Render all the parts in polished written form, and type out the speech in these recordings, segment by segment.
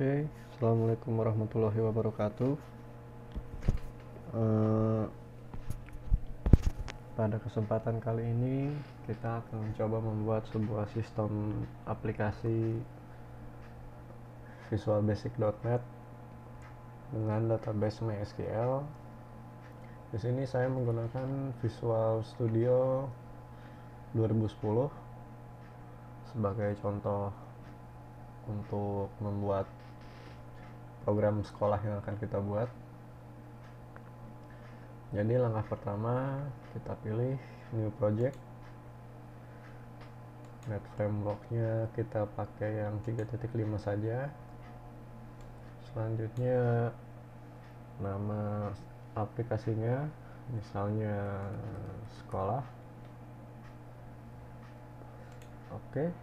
Oke, Assalamualaikum warahmatullahi wabarakatuh. Eh, Pada kesempatan kali ini kita akan mencoba membuat sebuah sistem aplikasi Visual Basic.NET dengan database MySQL. Di sini saya menggunakan Visual Studio 2010 sebagai contoh untuk membuat program sekolah yang akan kita buat. Jadi langkah pertama kita pilih new project. Net frameworknya kita pakai yang 3.5 saja. Selanjutnya nama aplikasinya misalnya sekolah. Oke.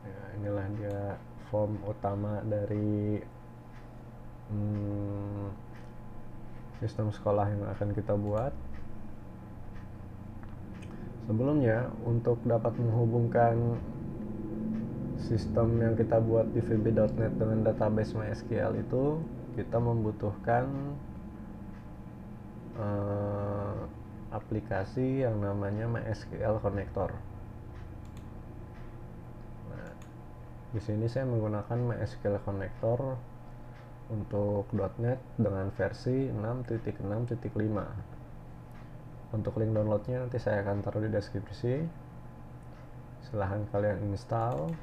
Ya, inilah dia form utama dari sistem sekolah yang akan kita buat. Sebelumnya, untuk dapat menghubungkan sistem yang kita buat di VB.NET dengan database MySQL itu, kita membutuhkan aplikasi yang namanya MySQL Connector. Nah, di sini saya menggunakan MySQL Connector untuk .NET dengan versi 6.6.5. Untuk link downloadnya nanti saya akan taruh di deskripsi. Silahkan kalian install.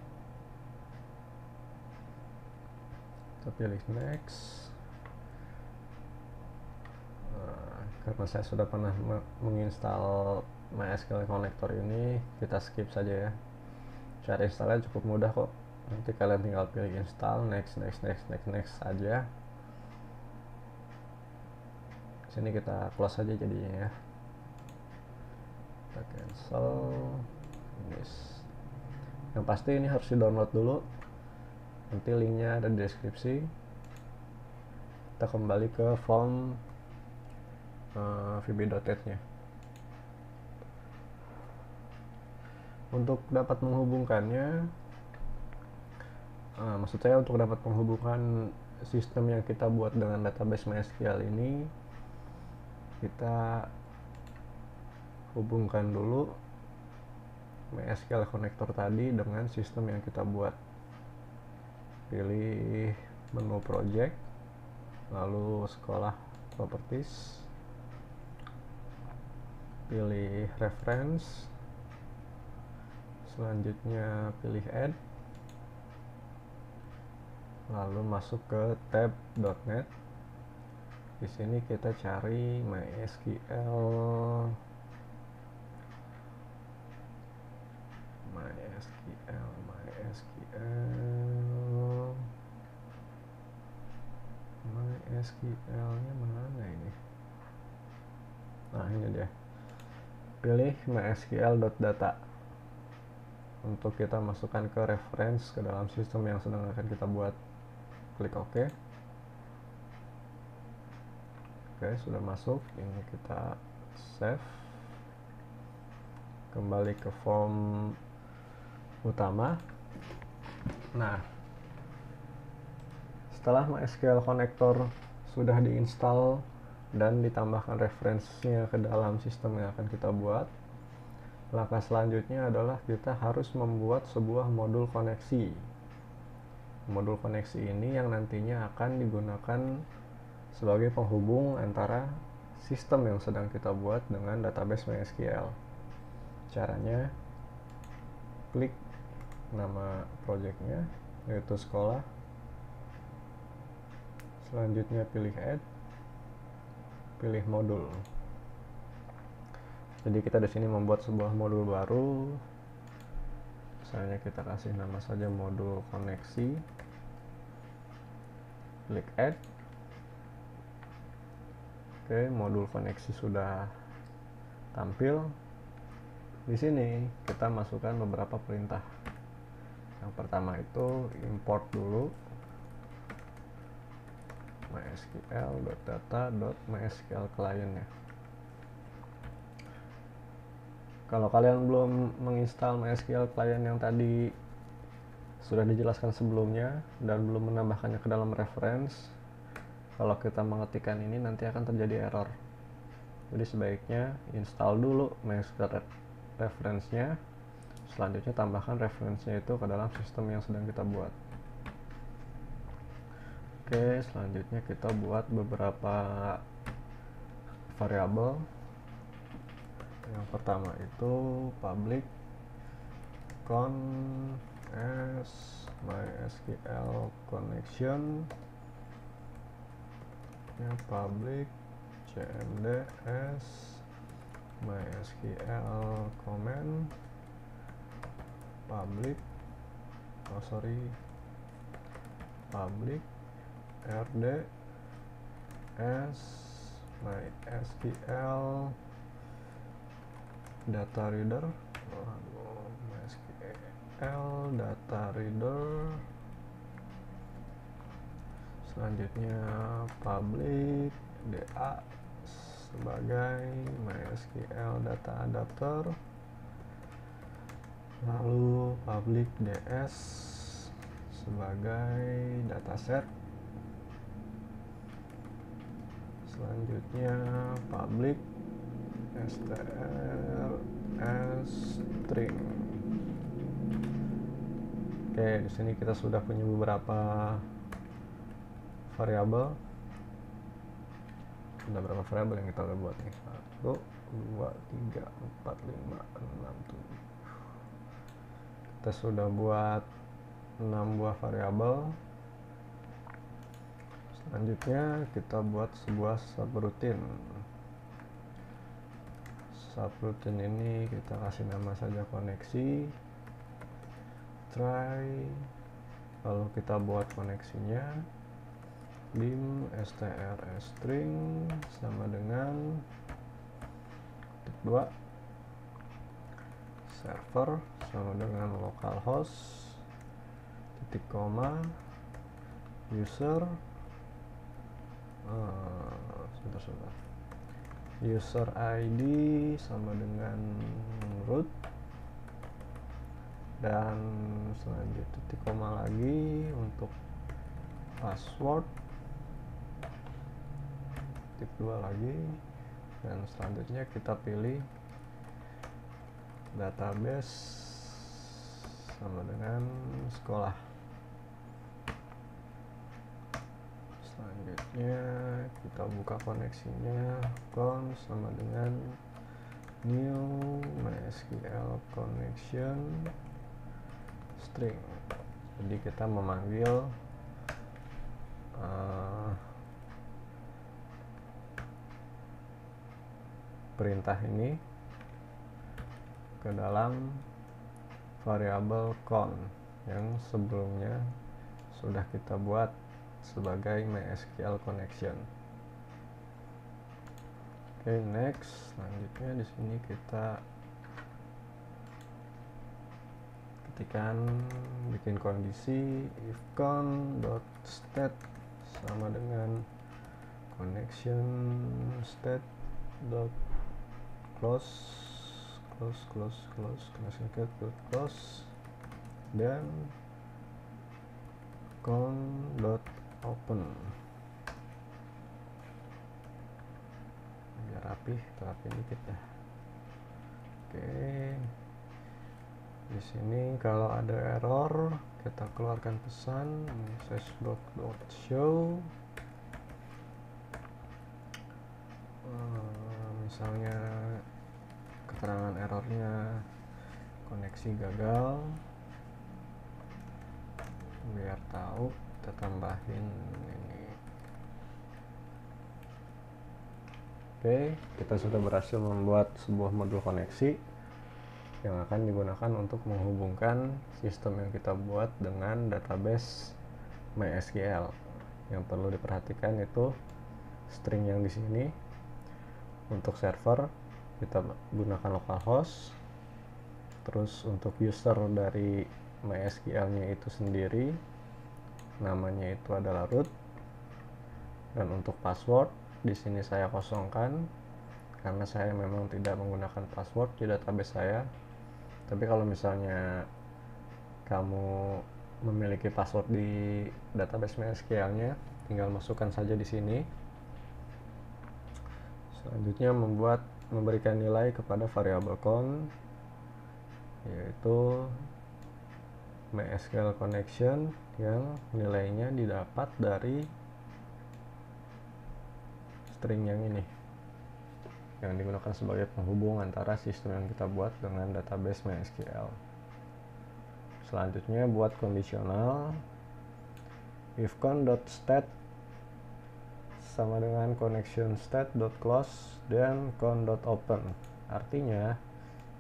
Kita pilih next. Karena saya sudah pernah menginstal MySQL Connector ini, kita skip saja ya. Cara installnya cukup mudah kok. Nanti kalian tinggal pilih install, next saja. Sini kita close saja jadinya ya. Kita cancel. Finish. Yang pasti ini harus di download dulu. Nanti linknya ada di deskripsi. Kita kembali ke form VB.NET nya. Untuk dapat menghubungkannya, maksud saya untuk dapat menghubungkan sistem yang kita buat dengan database MySQL ini, kita hubungkan dulu MySQL connector tadi dengan sistem yang kita buat. Pilih menu project, lalu sekolah properties, pilih reference, selanjutnya pilih add, lalu masuk ke tab .NET. Di sini kita cari MySQL nya mana ini? Nah, ini dia. Pilih mysql.data untuk kita masukkan ke reference ke dalam sistem yang sedang akan kita buat. Klik OK. Oke, sudah masuk. Ini kita save. Kembali ke form utama. Nah, setelah MySQL Connector sudah diinstal dan ditambahkan referensinya ke dalam sistem yang akan kita buat, langkah selanjutnya adalah kita harus membuat sebuah modul koneksi. Modul koneksi ini yang nantinya akan digunakan sebagai penghubung antara sistem yang sedang kita buat dengan database MySQL. Caranya, klik nama projectnya, yaitu sekolah. Selanjutnya pilih add, pilih modul. Jadi kita di sini membuat sebuah modul baru. Misalnya kita kasih nama saja modul koneksi. Klik add. Oke, modul koneksi sudah tampil. Di sini kita masukkan beberapa perintah. Yang pertama itu import dulu mysql.data.mysql client-nya. Kalau kalian belum menginstal MySQL client yang tadi sudah dijelaskan sebelumnya dan belum menambahkannya ke dalam reference, kalau kita mengetikkan ini nanti akan terjadi error. Jadi sebaiknya install dulu MySQL reference-nya, selanjutnya tambahkan reference-nya itu ke dalam sistem yang sedang kita buat. Oke, selanjutnya kita buat beberapa variabel. Yang pertama itu public con as MySQL connection, ya, public cmd as MySQL command, public rd as MySQL data reader, MySQL data reader. Selanjutnya public da sebagai MySQL data adapter, lalu public ds sebagai dataset. Selanjutnya public str as string. Oke, di sini kita sudah punya beberapa variabel. Ada berapa variabel yang kita udah buat nih? 1, 2, 3, 4, 5, 6, 7. Kita sudah buat 6 buah variabel. Selanjutnya kita buat sebuah subroutine. Subroutine ini kita kasih nama saja koneksi try, lalu kita buat koneksinya dim str string sama dengan 2 server sama dengan localhost titik koma user sebentar user ID sama dengan root, dan selanjutnya titik koma lagi untuk password, titik 2 lagi, dan selanjutnya kita pilih database sama dengan sekolah. Selanjutnya kita buka koneksinya, con sama dengan new MySQL connection string. Jadi kita memanggil perintah ini ke dalam variabel con yang sebelumnya sudah kita buat sebagai MySQL connection. Oke, next. Selanjutnya di sini kita ketikkan bikin kondisi if con.state sama dengan connection state dot close connection state dot close, dan con dot open. Biar rapi dikit ya. Oke, di sini kalau ada error kita keluarkan pesan message.show, misalnya keterangan errornya koneksi gagal. Biar tahu kita tambahin ini. Oke, kita sudah berhasil membuat sebuah modul koneksi yang akan digunakan untuk menghubungkan sistem yang kita buat dengan database MySQL. Yang perlu diperhatikan itu string yang di sini. Untuk server kita gunakan localhost. Terus untuk user dari MySQL-nya itu sendiri namanya itu adalah root, dan untuk password di sini saya kosongkan karena saya memang tidak menggunakan password di database saya. Tapi kalau misalnya kamu memiliki password di database MySQL-nya, tinggal masukkan saja di sini. Selanjutnya memberikan nilai kepada variabel count, yaitu MySQL connection yang nilainya didapat dari string yang ini, yang digunakan sebagai penghubung antara sistem yang kita buat dengan database MySQL. Selanjutnya buat kondisional, if count.state sama dengan connection state.close dan count.open. Artinya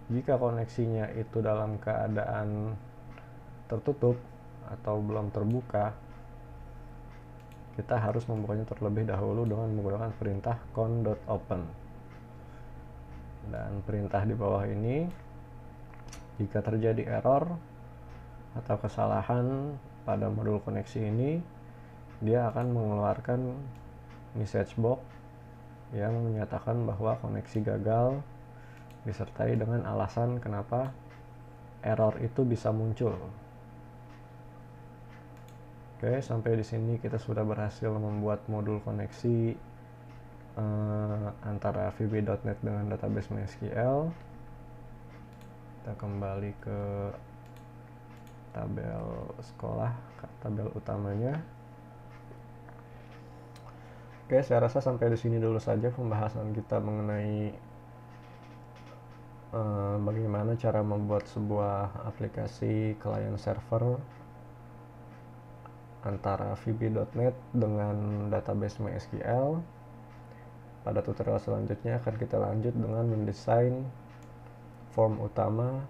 jika koneksinya itu dalam keadaan tertutup atau belum terbuka, kita harus membukanya terlebih dahulu dengan menggunakan perintah count.open. Dan perintah di bawah ini, jika terjadi error atau kesalahan pada modul koneksi ini, dia akan mengeluarkan message box yang menyatakan bahwa koneksi gagal, disertai dengan alasan kenapa error itu bisa muncul. Oke, sampai di sini kita sudah berhasil membuat modul koneksi antara VB.NET dengan database MySQL. Kita kembali ke tabel sekolah, tabel utamanya. Oke, saya rasa sampai di sini dulu saja pembahasan kita mengenai bagaimana cara membuat sebuah aplikasi client server antara VB.NET dengan database MySQL. Pada tutorial selanjutnya akan kita lanjut dengan mendesain form utama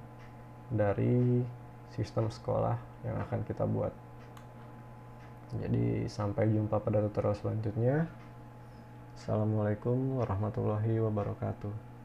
dari sistem sekolah yang akan kita buat. Jadi sampai jumpa pada tutorial selanjutnya. Assalamualaikum warahmatullahi wabarakatuh.